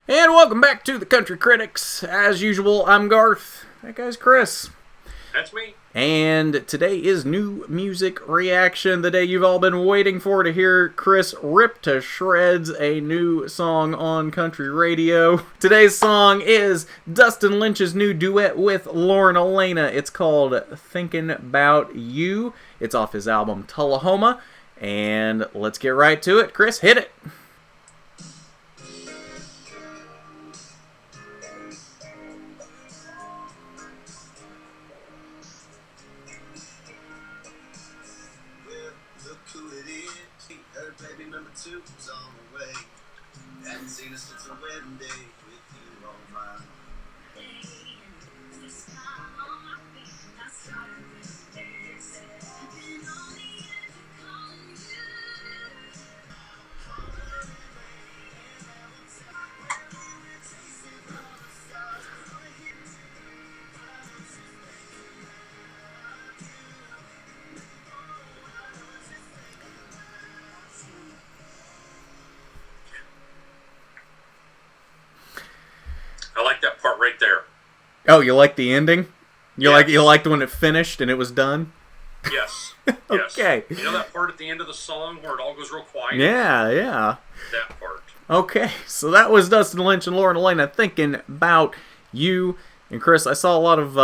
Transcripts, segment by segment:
And welcome back to the Country Critics. As usual, I'm Garth. That guy's Chris. That's me. And today is New Music Reaction, the day you've all been waiting for to hear Chris rip to shreds a new song on country radio. Today's song is Dustin Lynch's new duet with Alaina. It's called Thinking Bout You. It's off his album Tullahoma. And let's get right to it. Chris, hit it. Look who it is. Her baby number 2 is on the way. Hadn't seen her since the wedding day with you on my I like that part right there. Oh, you like the ending? You Yes. liked when it finished and it was done? Yes. Okay. Yes. You know that part at the end of the song where it all goes real quiet? Yeah. That part. Okay, so that was Dustin Lynch and Alaina Thinking Bout You. And Chris, I saw a lot of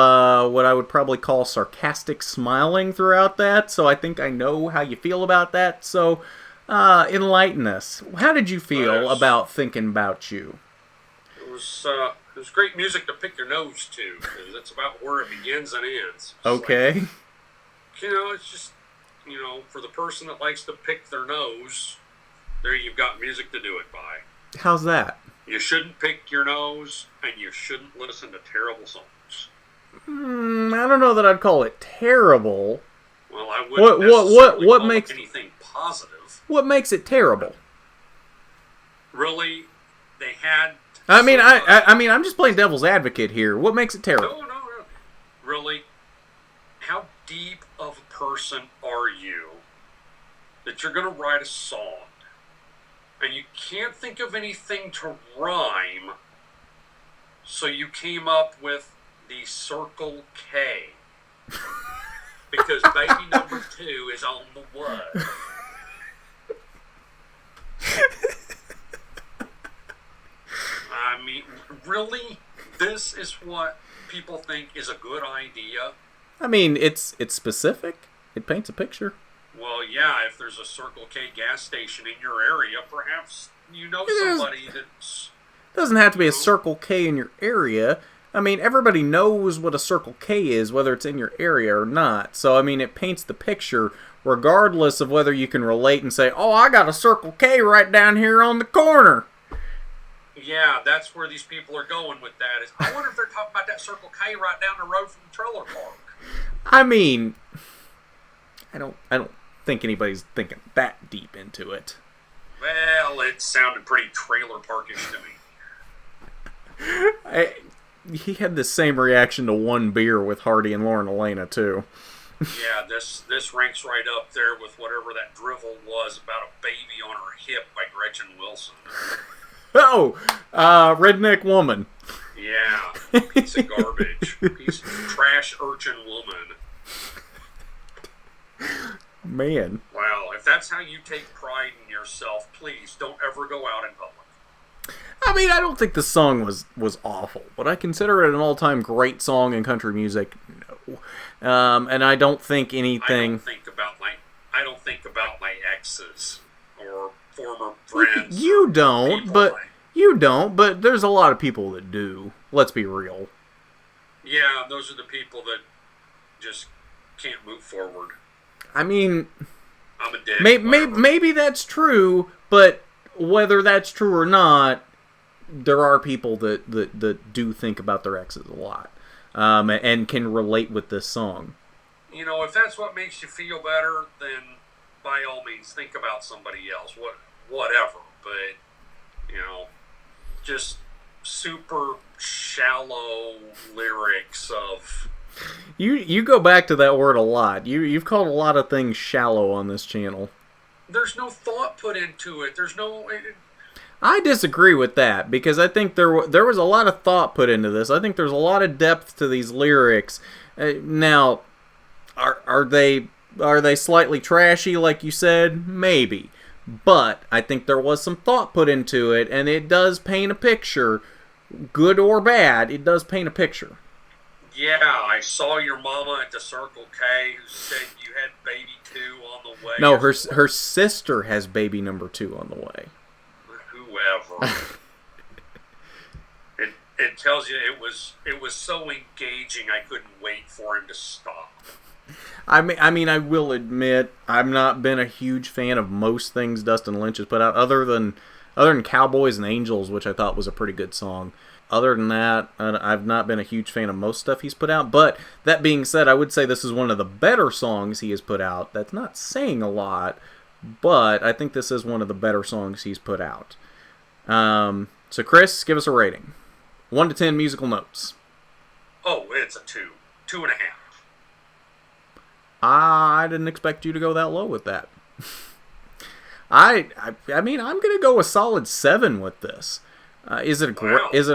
what I would probably call sarcastic smiling throughout that, so I think I know how you feel about that. So, enlighten us. How did you feel Yes. about Thinking Bout You? It was great music to pick your nose to, because that's about where it begins and ends. It's Okay. like, it's just, for the person that likes to pick their nose, there you've got music to do it by. How's that? You shouldn't pick your nose, and you shouldn't listen to terrible songs. I don't know that I'd call it terrible. Well, I wouldn't What call makes it anything positive. what makes it terrible? Really, they had. I mean, somebody- I mean, I'm just playing devil's advocate here. What makes it terrible? No. Really, how deep of a person are you that you're going to write a song and you can't think of anything to rhyme, so you came up with the Circle K because baby number 2 is on the way. I mean, really? This is what people think is a good idea? I mean, it's specific. It paints a picture. Well, yeah, if there's a Circle K gas station in your area, perhaps you know It is. somebody that's... It doesn't have to be a Circle K in your area. I mean, everybody knows what a Circle K is, whether it's in your area or not. So, I mean, it paints the picture regardless of whether you can relate and say, oh, I got a Circle K right down here on the corner. Yeah, that's where these people are going with that. Is I wonder if they're talking about that Circle K right down the road from the trailer park. I mean, I don't think anybody's thinking that deep into it. Well, it sounded pretty trailer parkish to me. He had the same reaction to One Beer with Hardy and Lauren Alaina, too. Yeah, this ranks right up there with whatever that drivel was about a baby on her hip by Gretchen Wilson. Oh, Redneck Woman. Yeah, piece of garbage. Piece of trash urchin woman. Man. Well, if that's how you take pride in yourself, please don't ever go out in public. I mean, I don't think the song was awful, but I consider it an all-time great song in country music. No. And I don't think anything... I don't think about my exes or former friends. You don't, but there's a lot of people that do. Let's be real. Yeah, those are the people that just can't move forward. I mean, I'm a dick. maybe that's true, but whether that's true or not, there are people that do think about their exes a lot, and can relate with this song. If that's what makes you feel better, then by all means think about somebody else. Whatever. But, just super shallow lyrics of... You go back to that word a lot. You've called a lot of things shallow on this channel. There's no thought put into it. There's no... I disagree with that because I think there was a lot of thought put into this. I think there's a lot of depth to these lyrics. Now, are they slightly trashy, like you said? Maybe. But I think there was some thought put into it, and it does paint a picture, good or bad. It does paint a picture. Yeah, I saw your mama at the Circle K who said you had baby 2 on the way. No, her sister has baby number 2 on the way. Whoever. It tells you it was so engaging I couldn't wait for him to stop. I mean, I will admit I've not been a huge fan of most things Dustin Lynch has put out, other than Cowboys and Angels, which I thought was a pretty good song. Other than that, I've not been a huge fan of most stuff he's put out. But that being said, I would say this is one of the better songs he has put out. That's not saying a lot, but I think this is one of the better songs he's put out. So Chris, give us a rating. 1 to 10 musical notes. Oh, it's a 2. 2.5. I didn't expect you to go that low with that. I mean, I'm gonna go a solid 7 with this. Is it a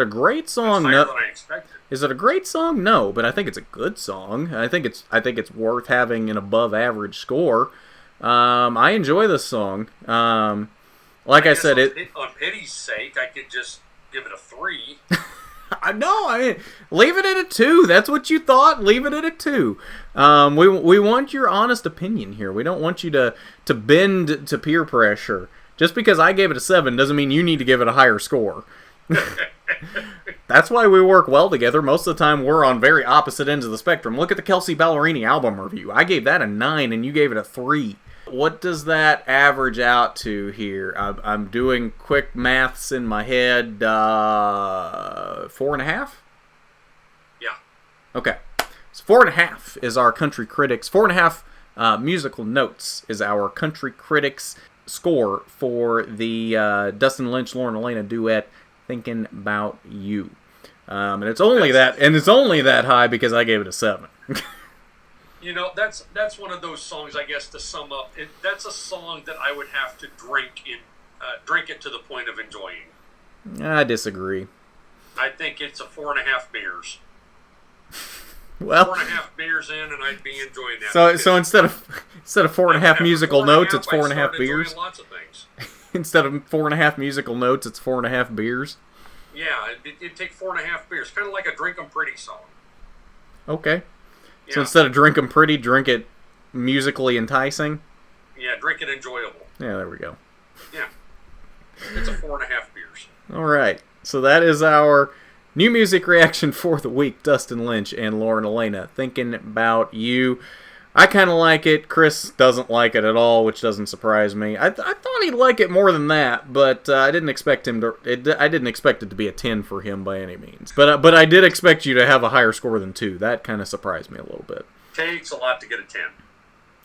great song? That's higher than I expected. Is it a great song? No, but I think it's a good song. I think it's worth having an above average score. I enjoy this song. Like I said, on pity's sake, I could just give it a 3. I mean, leave it at a 2. That's what you thought. Leave it at a 2. We want your honest opinion here. We don't want you to bend to peer pressure. Just because I gave it a 7 doesn't mean you need to give it a higher score. That's why we work well together. Most of the time, we're on very opposite ends of the spectrum. Look at the Kelsey Ballerini album review. I gave that a 9, and you gave it a 3. What does that average out to here? I'm doing quick maths in my head. 4.5? Yeah. Okay. So 4.5 is our Country Critics. 4.5 musical notes is our Country Critics score for the Dustin Lynch, Lauren Alaina duet, "Thinking About You." And it's only that high because I gave it a 7. You know, that's one of those songs, I guess, to sum up. That's a song that I would have to drink it to the point of enjoying. I disagree. I think it's a 4.5 beers. Well, 4.5 beers in, and I'd be enjoying that. So instead of 4.5 musical notes, it's 4.5 beers. Lots of things. Instead of 4.5 musical notes, it's 4.5 beers. Yeah, it'd take 4.5 beers, kind of like a Drink 'Em Pretty song. Okay. Yeah. So instead of drink 'em pretty, drink it musically enticing? Yeah, drink it enjoyable. Yeah, there we go. Yeah. It's a 4.5 beers. All right. So that is our new music reaction for the week. Dustin Lynch and Lauren Alaina, "Thinking About You." I kind of like it. Chris doesn't like it at all, which doesn't surprise me. I thought he'd like it more than that, but I didn't expect him to. I didn't expect it to be a 10 for him by any means. But I did expect you to have a higher score than 2. That kind of surprised me a little bit. Takes a lot to get a 10.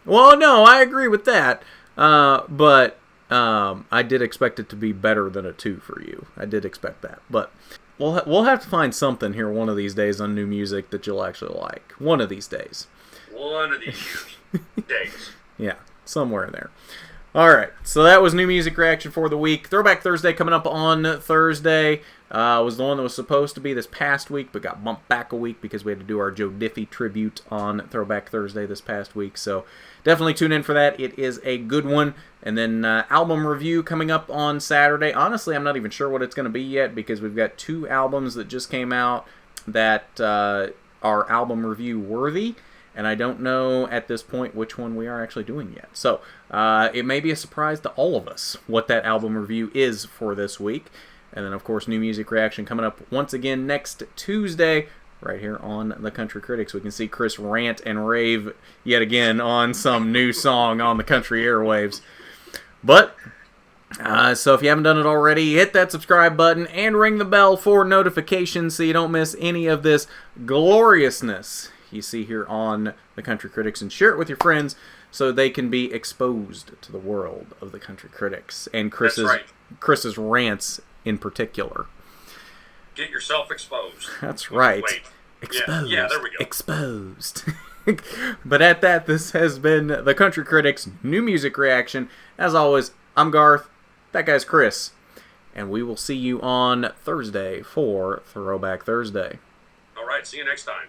Well, no, I agree with that. But I did expect it to be better than a 2 for you. I did expect that, but we'll have to find something here one of these days on new music that you'll actually like. One of these days. One of these years. Days. Yeah, somewhere in there. All right, so that was new music reaction for the week. Throwback Thursday coming up on Thursday was the one that was supposed to be this past week, but got bumped back a week because we had to do our Joe Diffie tribute on Throwback Thursday this past week. So definitely tune in for that. It is a good one. And then album review coming up on Saturday. Honestly, I'm not even sure what it's going to be yet because we've got 2 albums that just came out that are album review worthy. And I don't know at this point which one we are actually doing yet. So it may be a surprise to all of us what that album review is for this week. And then, of course, new music reaction coming up once again next Tuesday right here on The Country Critics. We can see Chris rant and rave yet again on some new song on the country airwaves. But, so if you haven't done it already, hit that subscribe button and ring the bell for notifications so you don't miss any of this gloriousness you see here on The Country Critics, and share it with your friends so they can be exposed to the world of The Country Critics and Chris's rants in particular. Get yourself exposed. That's right. Wait. Exposed. Yeah, there we go. Exposed. But at that, this has been The Country Critics new music reaction. As always, I'm Garth. That guy's Chris. And we will see you on Thursday for Throwback Thursday. All right, see you next time.